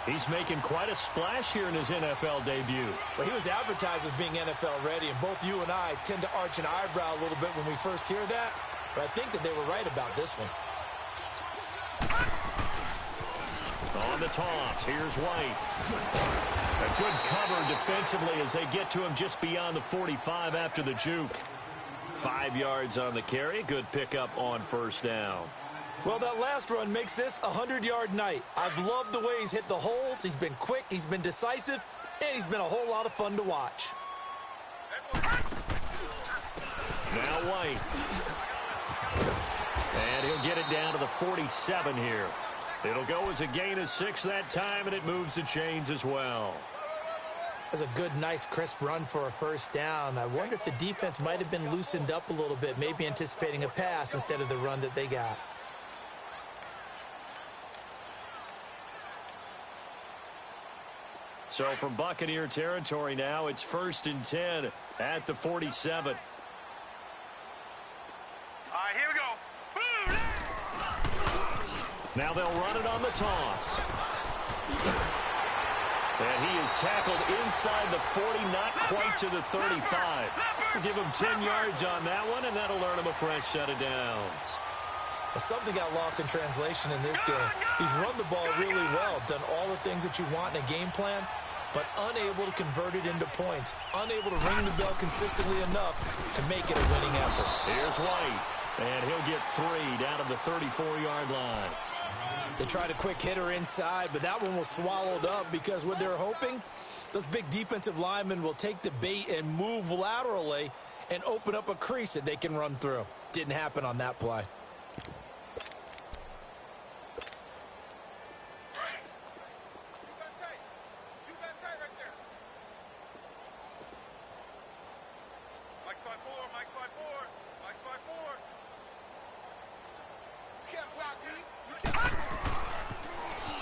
He's making quite a splash here in his NFL debut. Well, he was advertised as being NFL ready, and both you and I tend to arch an eyebrow a little bit when we first hear that, but I think that they were right about this one. On the toss, here's White. A good cover defensively as they get to him just beyond the 45 after the juke. 5 yards on the carry. Good pickup on first down. Well, that last run makes this a 100-yard night. I've loved the way he's hit the holes. He's been quick, he's been decisive, and he's been a whole lot of fun to watch. Now White. And he'll get it down to the 47 here. It'll go as a gain of 6 that time, and it moves the chains as well. That's a good, nice, crisp run for a first down. I wonder if the defense might have been loosened up a little bit, maybe anticipating a pass instead of the run that they got. So from Buccaneer territory now, it's 1st and 10 at the 47. All right, here we go. Now they'll run it on the toss. And he is tackled inside the 40, not quite to the 35. We'll give him 10 yards on that one, and that'll earn him a fresh set of downs. Something got lost in translation in this game. He's run the ball really well, done all the things that you want in a game plan, but unable to convert it into points, unable to ring the bell consistently enough to make it a winning effort. Here's White, and he'll get 3 down to the 34-yard line. They tried a quick hitter inside, but that one was swallowed up because what they're hoping, those big defensive linemen will take the bait and move laterally and open up a crease that they can run through. Didn't happen on that play.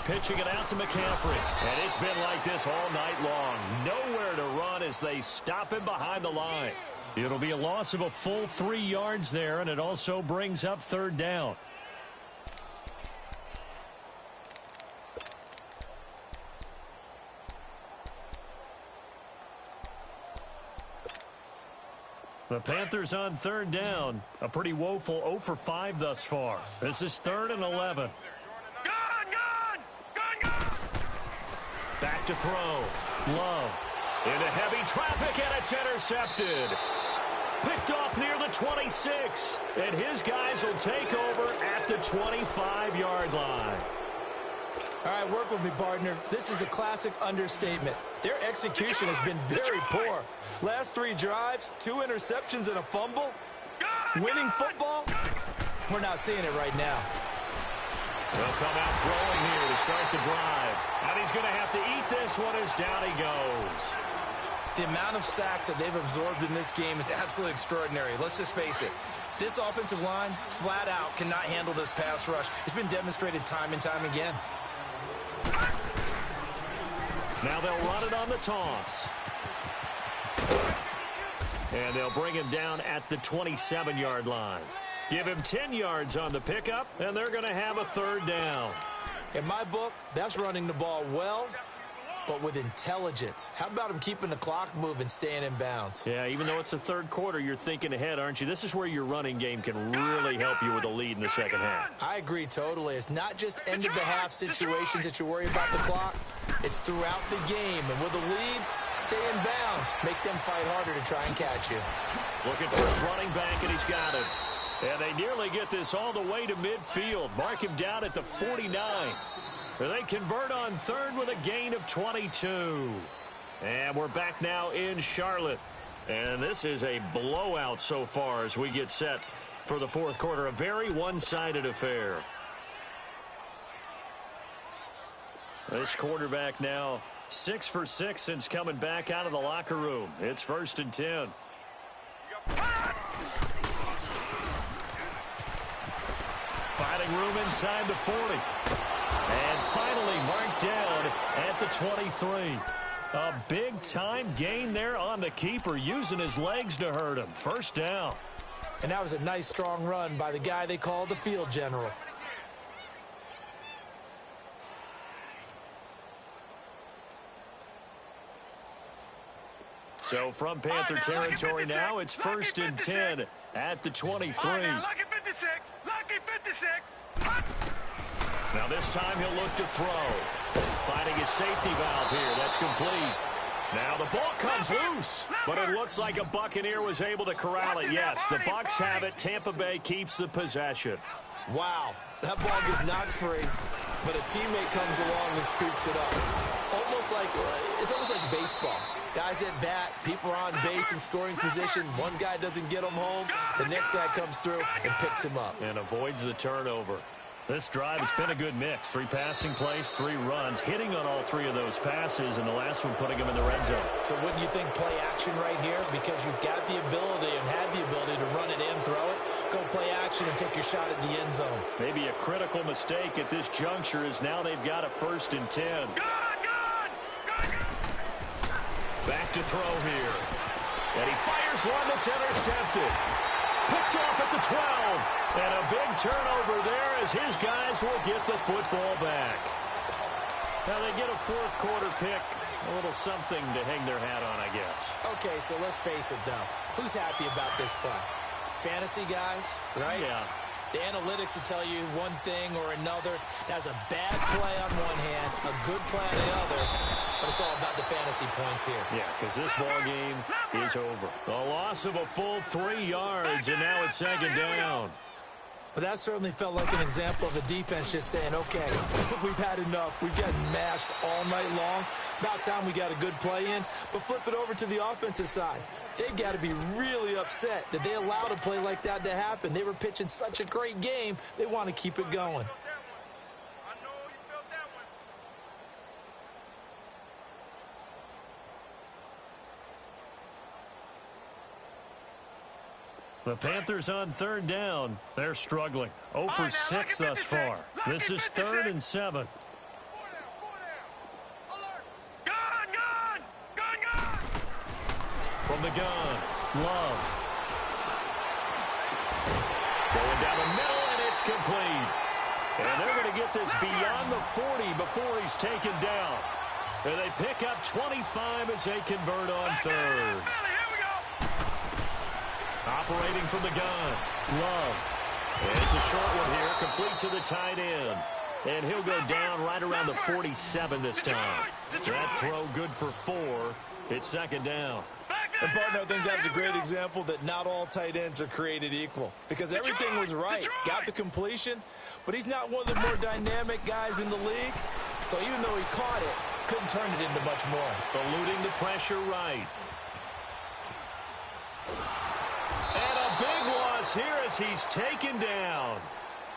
Pitching it out to McCaffrey. And it's been like this all night long. Nowhere to run as they stop him behind the line. It'll be a loss of a full 3 yards there, and it also brings up 3rd down. The Panthers on 3rd down. A pretty woeful 0 for 5 thus far. This is 3rd and 11. Back to throw. Love. Into heavy traffic, and it's intercepted. Picked off near the 26. And his guys will take over at the 25-yard line. All right, work with me, partner. This is a classic understatement. Their execution has been very poor. Last 3 drives, 2 interceptions and a fumble. Winning football? We're not seeing it right now. They'll come out throwing here to start the drive. And he's going to have to eat this one as down he goes. The amount of sacks that they've absorbed in this game is absolutely extraordinary. Let's just face it. This offensive line, flat out, cannot handle this pass rush. It's been demonstrated time and time again. Now they'll run it on the toss. And they'll bring him down at the 27-yard line. Give him 10 yards on the pickup, and they're going to have a 3rd down. In my book, that's running the ball well, but with intelligence. How about him keeping the clock moving, staying in bounds? Yeah, even though it's the 3rd quarter, you're thinking ahead, aren't you? This is where your running game can really help you with a lead in the second half. I agree totally. It's not just end-of-the-half situations that you worry about the clock. It's throughout the game. And with a lead, stay in bounds. Make them fight harder to try and catch you. Looking for his running back, and he's got it. And they nearly get this all the way to midfield. Mark him down at the 49. They convert on third with a gain of 22. And we're back now in Charlotte. And this is a blowout so far as we get set for the fourth quarter. A very one-sided affair. This quarterback now 6 for 6 since coming back out of the locker room. It's 1st and 10. Finding room inside the 40. And finally marked down at the 23. A big-time gain there on the keeper, using his legs to hurt him. 1st down. And that was a nice, strong run by the guy they call the field general. So from Panther territory now, it's 1st and 10 at the 23. Lucky 56. Lucky 56. Now this time he'll look to throw. Finding his safety valve here. That's complete. Now the ball comes loose, but it looks like a Buccaneer was able to corral it. Yes, the Bucs have it. Tampa Bay keeps the possession. Wow, that ball gets knocked free, but a teammate comes along and scoops it up. It's almost like baseball. Guys at bat, people are on base in scoring position. One guy doesn't get him home. The next guy comes through and picks him up. And avoids the turnover. This drive, it's been a good mix. 3 passing plays, 3 runs, hitting on all 3 of those passes, and the last one putting him in the red zone. So wouldn't you think play action right here? Because you've got the ability and had the ability to run it and throw it. Go play action and take your shot at the end zone. Maybe a critical mistake at this juncture is now they've got a 1st and 10. Back to throw here. And he fires one that's intercepted. Picked off at the 12. And a big turnover there as his guys will get the football back. Now they get a fourth quarter pick. A little something to hang their hat on, I guess. Okay, so let's face it, though. Who's happy about this play? Fantasy guys, right? Yeah. The analytics will tell you one thing or another. That's a bad play on one hand, a good play on the other, but it's all about the fantasy points here. Yeah, because this ball game is over. A loss of a full 3 yards, and now it's 2nd down. But that certainly felt like an example of a defense just saying, okay, we've had enough. We've gotten mashed all night long. About time we got a good play in. But flip it over to the offensive side. They've got to be really upset that they allowed a play like that to happen. They were pitching such a great game, they want to keep it going. The Panthers on 3rd down. They're struggling. 0 for 6 thus far. This is 3rd and 7. From the gun, Love. Going down the middle, and it's complete. And they're going to get this beyond the 40 before he's taken down. And they pick up 25 as they convert on 3rd. Operating from the gun, Love. And it's a short one here, complete to the tight end. And he'll go down right around the 47 this time. That throw good for 4. It's 2nd down. And, partner, I think that's a great example that not all tight ends are created equal. Because everything was right. Got the completion, but he's not one of the more dynamic guys in the league. So even though he caught it, couldn't turn it into much more. Eluding the pressure right. And a big loss here as he's taken down.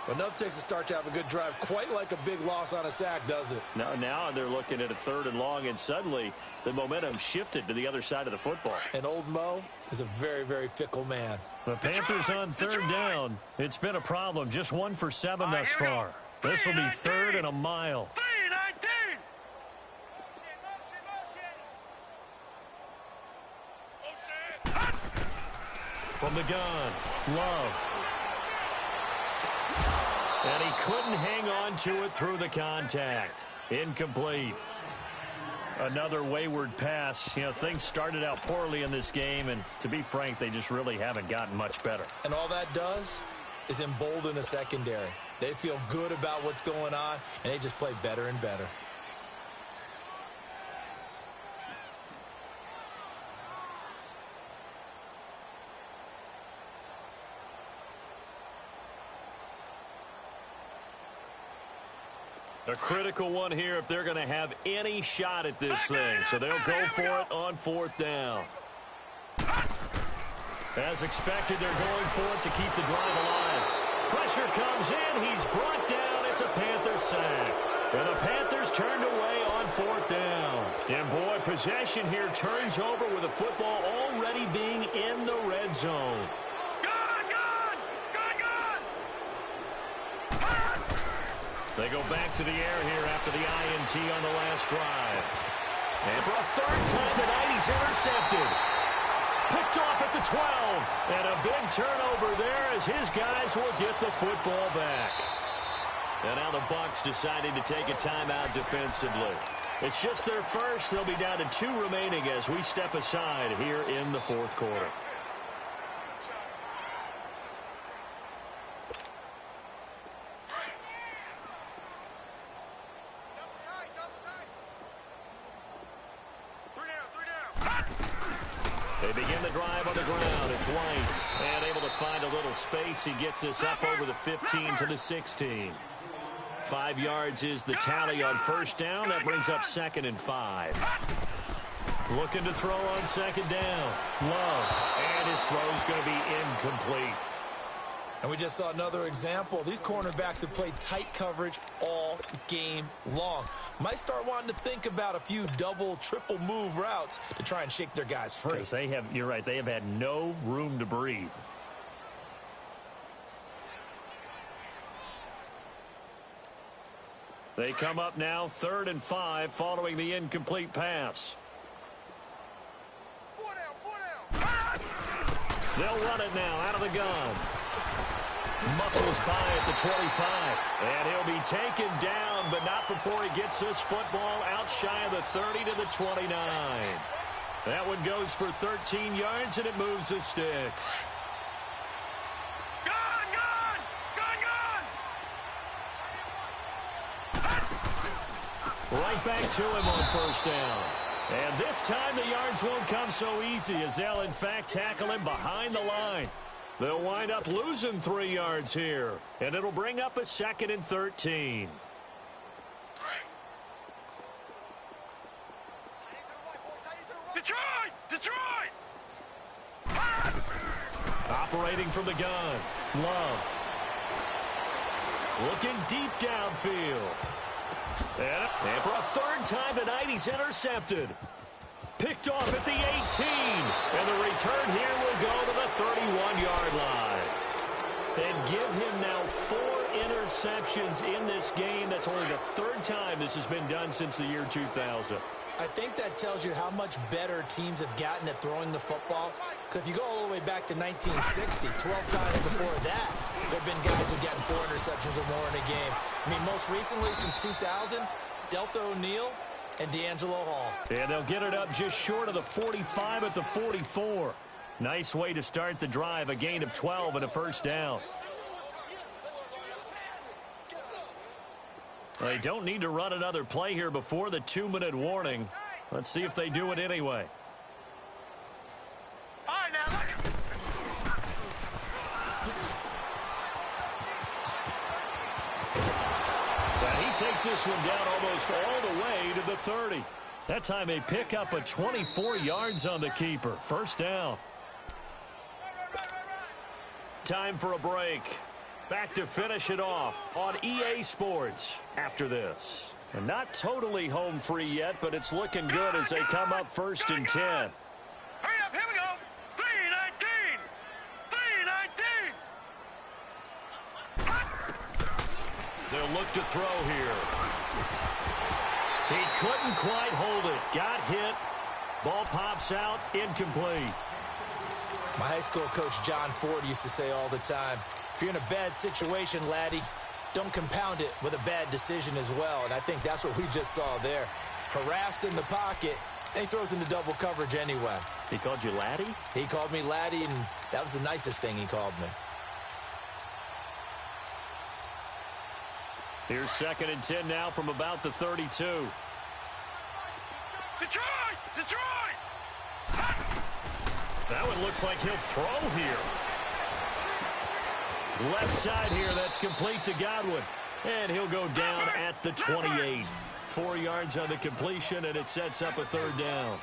But enough takes a start to have a good drive. Quite like a big loss on a sack, does it? Now they're looking at a 3rd and long, and suddenly the momentum shifted to the other side of the football. And old Mo is a very, very fickle man. The Panthers on 3rd down. It's been a problem. Just 1 for 7 thus far. This will be 3rd and a mile. 3-19. From the gun, Love. And he couldn't hang on to it through the contact. Incomplete. Another wayward pass. You know, things started out poorly in this game, and to be frank, they just really haven't gotten much better. And all that does is embolden a secondary. They feel good about what's going on, and they just play better and better. A critical one here if they're going to have any shot at this thing. So they'll go for it on 4th down. As expected, they're going for it to keep the drive alive. Pressure comes in. He's brought down. It's a Panthers sack. And the Panthers turned away on 4th down. And boy, possession here turns over with the football already being in the red zone. They go back to the air here after the INT on the last drive. And for a 3rd time tonight, he's intercepted. Picked off at the 12. And a big turnover there as his guys will get the football back. And now the Bucs decided to take a timeout defensively. It's just their first. They'll be down to 2 remaining as we step aside here in the 4th quarter. They begin the drive on the ground. It's White. And able to find a little space. He gets us up over the 15 to the 16. 5 yards is the tally on 1st down. That brings up 2nd and 5. Looking to throw on 2nd down. Love. And his throw's going to be incomplete. And we just saw another example. These cornerbacks have played tight coverage all game long. Might start wanting to think about a few double, triple move routes to try and shake their guys free. Because you're right, they have had no room to breathe. They come up now 3rd and 5 following the incomplete pass. They'll run it now out of the gun. Muscles by at the 25. And he'll be taken down, but not before he gets this football out shy of the 30 to the 29. That one goes for 13 yards, and it moves the sticks. Right back to him on 1st down. And this time the yards won't come so easy as they'll, in fact, tackle him behind the line. They'll wind up losing 3 yards here, and it'll bring up a 2nd and 13. Detroit! Operating from the gun. Love. Looking deep downfield. And for a 3rd time tonight, he's intercepted. Picked off at the 18. And the return here will go to the 31-yard line. And give him now 4 interceptions in this game. That's only the 3rd time this has been done since the year 2000. I think that tells you how much better teams have gotten at throwing the football. Because if you go all the way back to 1960, 12 times before that, there have been guys who have gotten 4 interceptions or more in a game. I mean, most recently, since 2000, Delta O'Neal and D'Angelo Hall. And they'll get it up just short of the 45 at the 44. Nice way to start the drive, a gain of 12 and a 1st down. They don't need to run another play here before the 2-minute warning. Let's see if they do it anyway. All right, now look. And he takes this one down almost all the way to the 30. That time they pick up a 24 yards on the keeper. 1st down. Time for a break. Back to finish it off on EA Sports after this. And not totally home free yet, but it's looking good as they come up 1st and 10. Hurry up, here we go. 3-19. 3-19. They'll look to throw here. He couldn't quite hold it. Got hit. Ball pops out. Incomplete. My high school coach John Ford used to say all the time, if you're in a bad situation, laddie, don't compound it with a bad decision as well. And I think that's what we just saw there. Harassed in the pocket, and he throws into double coverage anyway. He called you laddie? He called me laddie, and that was the nicest thing he called me. Here's 2nd and 10 now from about the 32. Detroit! That one looks like he'll throw here. Left side here, that's complete to Godwin. And he'll go down at the 28. 4 yards on the completion, and it sets up a third down.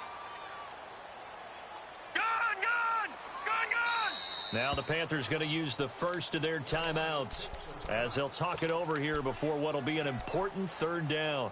Now the Panthers going to use the first of their timeouts as they'll talk it over here before what will be an important third down.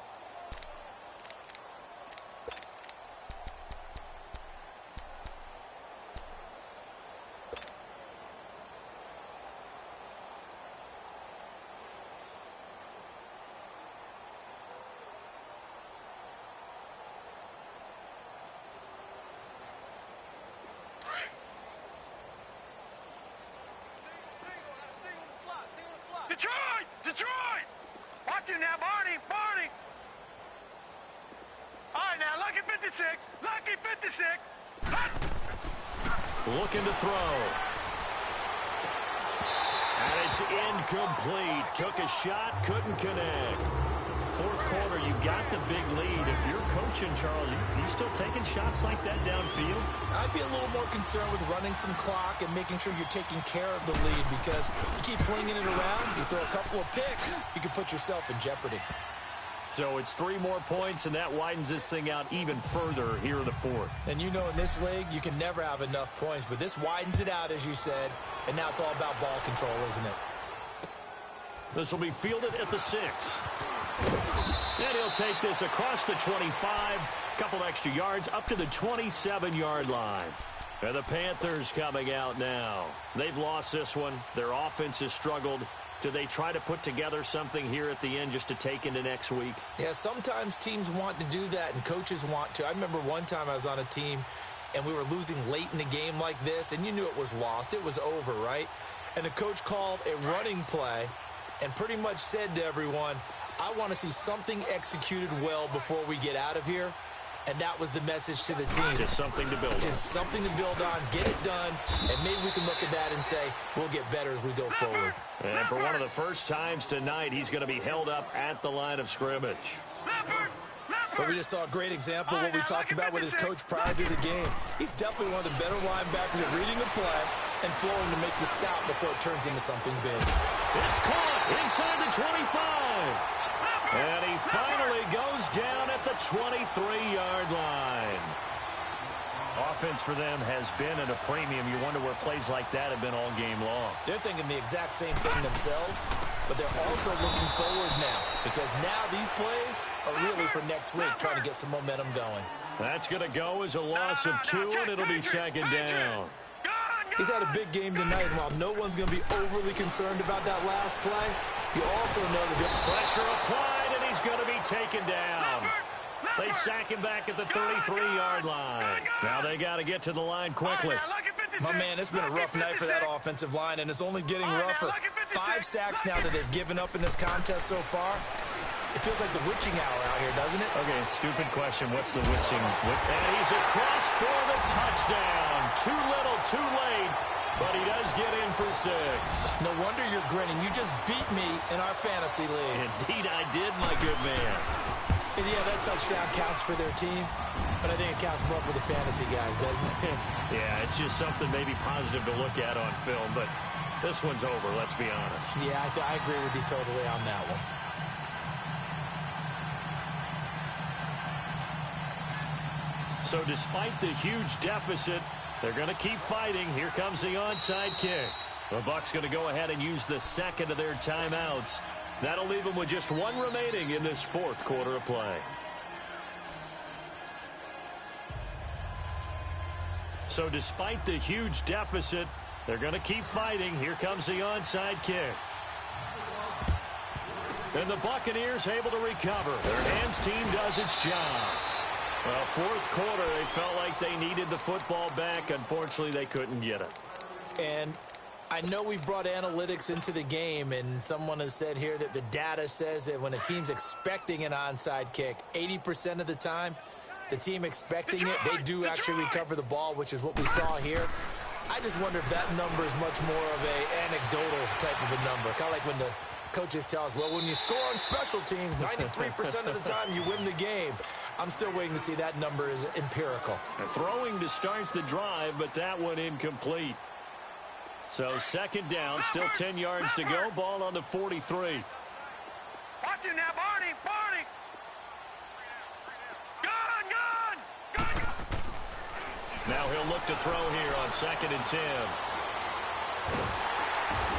Detroit! Watch it now, Barney! All right, now, lucky 56! Lucky 56! Looking to throw. And it's incomplete. Took a shot, couldn't connect. Fourth quarter, you've got the big lead. If you're coaching, Charles, you still taking shots like that downfield? I'd be a little more concerned with running some clock and making sure you're taking care of the lead, because you keep flinging it around, you throw a couple of picks, you can put yourself in jeopardy. So it's 3 more points, and that widens this thing out even further here in the fourth. And you know in this league, you can never have enough points, but this widens it out, as you said, and now it's all about ball control, isn't it? This will be fielded at the 6. And he'll take this across the 25, couple extra yards, up to the 27-yard line. And the Panthers coming out now. They've lost this one. Their offense has struggled. Do they try to put together something here at the end just to take into next week? Yeah, sometimes teams want to do that, and coaches want to. I remember one time I was on a team, and we were losing late in the game like this, and you knew it was lost. It was over, right? And the coach called a running play and pretty much said to everyone, I want to see something executed well before we get out of here. And that was the message to the team. Just something to build on. Just something to build on, get it done, and maybe we can look at that and say, we'll get better as we go forward. And for one of the first times tonight, he's going to be held up at the line of scrimmage. But we just saw a great example of what we talked about with his coach prior to the game. He's definitely one of the better linebackers at reading the play and flowing to make the stop before it turns into something big. It's caught inside the 25. And he finally goes down at the 23-yard line. Offense for them has been at a premium. You wonder where plays like that have been all game long. They're thinking the exact same thing themselves, but they're also looking forward now, because now these plays are really for next week, trying to get some momentum going. That's going to go as a loss of 2, and it'll be second down. He's had a big game tonight, and while no one's going to be overly concerned about that last play, you also know the pressure applied, and he's going to be taken down. They sack him back at the 33-yard line. Now they got to get to the line quickly. My man, it's been a rough night for that offensive line, and it's only getting rougher. 5 sacks now that they've given up in this contest so far. It feels like the witching hour out here, doesn't it? Okay, stupid question. What's the witching? And he's across for the touchdown. Too little, too late, but he does get in for 6. No wonder you're grinning. You just beat me in our fantasy league. Indeed I did, my good man. And yeah, that touchdown counts for their team, but I think it counts more for the fantasy guys, doesn't it? Yeah, it's just something maybe positive to look at on film, but this one's over, let's be honest. Yeah, I agree with you totally on that one. So despite the huge deficit, they're going to keep fighting. Here comes the onside kick. The Bucs going to go ahead and use the second of their timeouts. That'll leave them with just 1 remaining in this fourth quarter of play. So despite the huge deficit, they're going to keep fighting. Here comes the onside kick. And the Buccaneers able to recover. Their hands team does its job. Well, fourth quarter, they felt like they needed the football back. Unfortunately, they couldn't get it. And I know we've brought analytics into the game, and someone has said here that the data says that when a team's expecting an onside kick, 80% of the time, the team expecting it, they do actually recover the ball, which is what we saw here. I just wonder if that number is much more of an anecdotal type of a number. Kind of like when the coaches tell us, well, when you score on special teams, 93% of the time you win the game. I'm still waiting to see that number is empirical. Throwing to start the drive, but that one incomplete. So second down, still 10 yards to go. Ball on the 43. got you now, Barney. Barney. Gun, gun. Gun, gun. Now he'll look to throw here on 2nd and 10.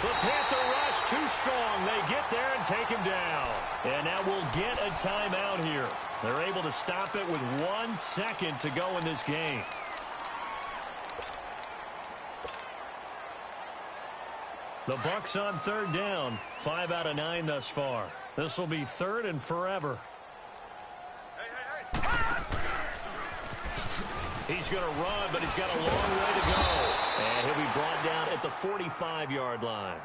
The Panther rush too strong. They get there and take him down. And now we'll get a timeout here. They're able to stop it with 1 second to go in this game. The Bucs on 3rd down. 5 out of 9 thus far. This will be 3rd and forever. He's going to run, but he's got a long way to go. And he'll be brought down at the 45-yard line.